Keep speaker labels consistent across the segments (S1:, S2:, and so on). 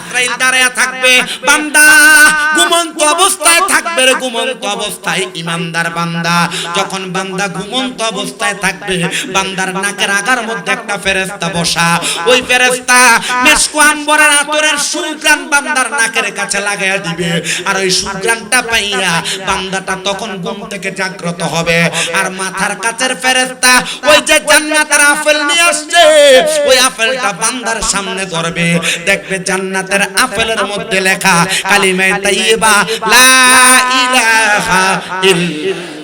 S1: আজরাইল দাঁড়ায়া থাকবে, বান্দা ঘুমন্ত অবস্থায় থাকবে রে, ঘুমন্ত অবস্থায়। ইমানদার বান্দা যখন বান্দা ঘুমন্ত অবস্থায় থাকবে, বান্দার নাকের আগার মধ্যে একটা ফেরেশতা বসা, ওই ফেরেশতা মেশক আম্বরের আতরের সুঘ্রাণ বান্দার নাকের কাছে লাগায়া দিবে। আর ওই সুঘ্রাণটা পাইয়া বান্দাটা তখন ঘুম থেকে জাগ্রত হবে। আর মাথার কাছের ফেরেশতা ওই যে জান্নাতের আপেল নিয়ে আসছে, ওই আপেলটা বান্দার সামনে ধরবে, দেখবে জান্নাতের আপেলের মধ্যে লেখা কালিমায়ে তাইয়্যিবা লা ইলাহা ইল্লাল্লাহ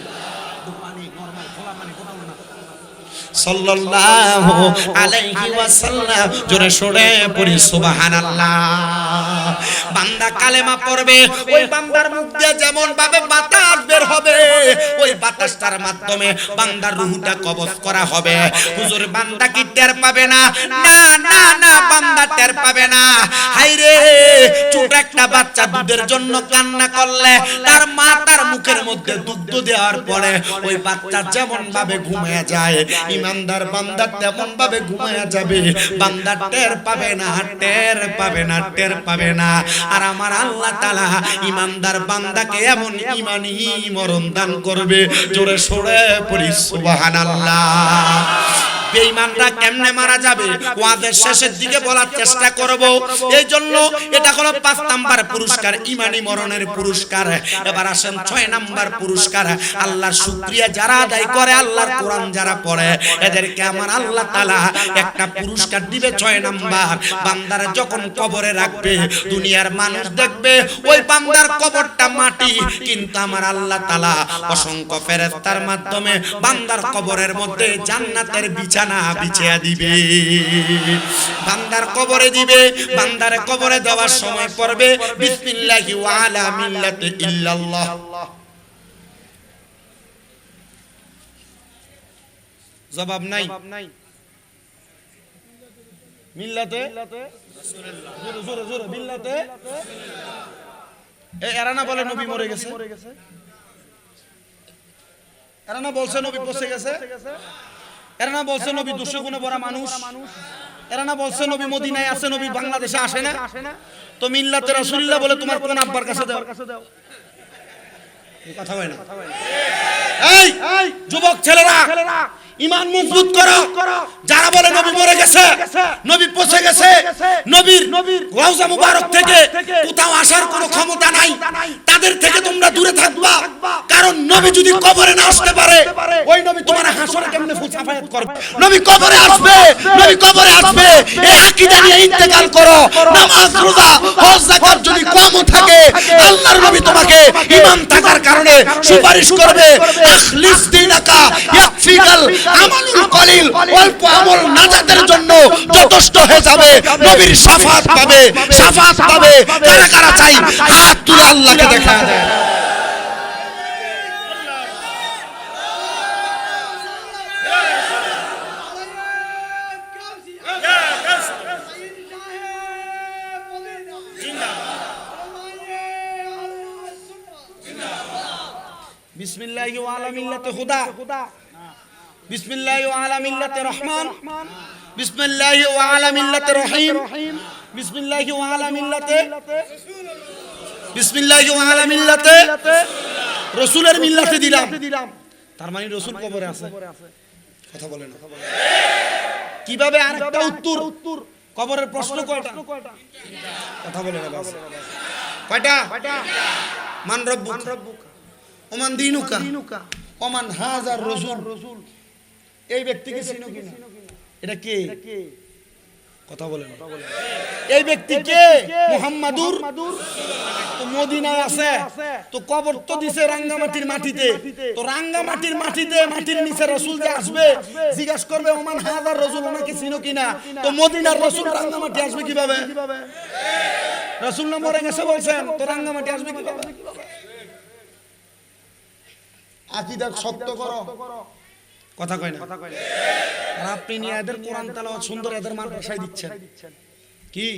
S1: সাল্লাল্লাহু আলাইহি ওয়াসাল্লাম। জোরে সোরে পড়ি সুবহানাল্লাহ। বান্দা কালেমা পড়বে, ওই বান্দার মুখ দিয়ে যেমন ভাবে বাতাস বের হবে, ওই বাতাসটার মাধ্যমে বান্দার রূহটা কবজ করা হবে। হুজুর বান্দা কি টের পাবে না? না না না, বান্দা টের পাবে না। হায়রে, ছোট একটা বাচ্চা দুধের জন্য কান্না করলে তার মা তার মুখের মধ্যে দুধ দেওয়ার পরে ওই বাচ্চা যেমন ভাবে ঘুমিয়ে যায়, ইমানদার বান্দা তেমন ভাবে ঘুমায়া যাবে। বান্দা টের পাবে না, টের পাবে না, টের পাবে না। আর আমার আল্লাহ তাআলা ইমানদার বান্দাকে এমন ঈমানি মরণ দান করবে, জোরে সোরে পড়ি সুবহানাল্লাহ। বেঈমানরা কেমনে মারা যাবে ওয়াজের শেষের দিকে বলার চেষ্টা করব। এই জন্য এটা হলো 5 নাম্বার পুরস্কার, ঈমানি মরণের পুরস্কার। এবার আসেন 6 নাম্বার পুরস্কার। আল্লাহর শুকরিয়া যারা আদায় করে, আল্লাহর কোরআন যারা পড়ে, এদেরকে আমার আল্লাহ তাআলা একটা পুরস্কার দিবে। 6 নাম্বার, বান্দারা যখন কবরে রাখবে, দুনিয়ার মানুষ দেখবে ওই বান্দার কবরটা মাটি, কিন্তু আমার আল্লাহ তাআলা অসংখ্য ফেরেশতার মাধ্যমে বান্দার কবরের মধ্যে জান্নাতের বিছানা বিছিয়ে দিবে, বান্দার কবরে দিবে। বান্দার কবরে দেওয়ার সময় পড়বে বিসমিল্লাহি ওয়া আলা মিল্লাতি ইল্লাল্লাহ। জবাব নাই। মিল্লাতে রাসূলুল্লাহ, জোরে জোরে জোরে, মিল্লাতে এরা না বলে নবী মরে গেছে, এরা না বলছে নবী পচে গেছে, এরা না বলছে নবী দুশো গুণে ভরা মানুষ, এরা না বলছে নবী মদিনায় আছে, নবী বাংলাদেশে আসে না। তো মিল্লাতে রাসূলুল্লাহ বলে তোমার কোন আব্বার কাছে দাও, কথা হয় না। এই যুবক ছেলেরা, ঈমান মজবুত করো। যারা বলে নবী মরে গেছে, নবী পচে গেছে, নবীর রওজা মুবারক থেকে কোথাও আসার কোনো ক্ষমতা নাই, তাদের থেকে তোমরা দূরে থাকবা। কারণ নবী যদি কবরে না আসতে পারে, ওই নবী তোমার হাসরে কেমনে ফুসাফায়াত করবে? নবী কবরে আসবে, নবী কবরে আসবে। এই আকীদা নিয়ে ইন্তেকাল করো। নামাজ রোজা হজ যাকাত যদি কমও থাকে, আল্লাহর নবী তোমাকে ঈমান থাকার কারণে সুপারিশ করবে। আখলিস দীনাকা ইয়াকফিকাল আমালুল কলিল, অল্প আমল নাজাতের জন্য যথেষ্ট হয়ে যাবে। নবীর শাফাত পাবে, শাফাত পাবে। কারা কারা চাই হাত তুলে আল্লাহকে দেখা দেয়। বিসমিল্লাহি ওয়া আলা মিল্লাতি হুদা, বিসমিল্লাহি ওয়া আলা মিল্লাতি রহমান, বিসমিল্লাহি ওয়া আলা মিল্লাতি রহিম, বিসমিল্লাহি ওয়া আলা মিল্লাতি, বিসমিল্লাহি ওয়া আলা মিল্লাতি রাসূলের মিল্লাতে দিলাম। তার মানে রাসূল কবরে আছে, কথা বলে না। কিভাবে? আরেকটা উত্তর, কবরের প্রশ্ন কয়টা? কথা বলে না, কয়টা? মান রব্বুক, ওমান দীনুকা, ওমান হাযার রাসূল। এই ব্যক্তিকে চিনো কিনা? এটা কে? কথা বলেন। এই ব্যক্তি কে? মুহাম্মাদুর। তো মদিনায় আছে, তো কবর তো দিছে রাঙ্গামাটির মাটিতে। তো রাঙ্গামাটির মাটিতে, মাটির নিচে রাসূল যে আসবে, জিজ্ঞাসা করবে ওমান হাযার রাসূল, ওনাকে চিনো কিনা? তো মদিনার রাসূল রাঙ্গামাটি আসবে কিভাবে? রাসূল না মরে গেছে বলছেন, তো রাঙ্গামাটি আসবে কিভাবে? আকীদা শক্ত করো, কথা কয় না। আর আপনি নিয়ে এদের কোরআন তেলাওয়াত সুন্দর, এদের মাদ্রাসায় দিচ্ছেন কি?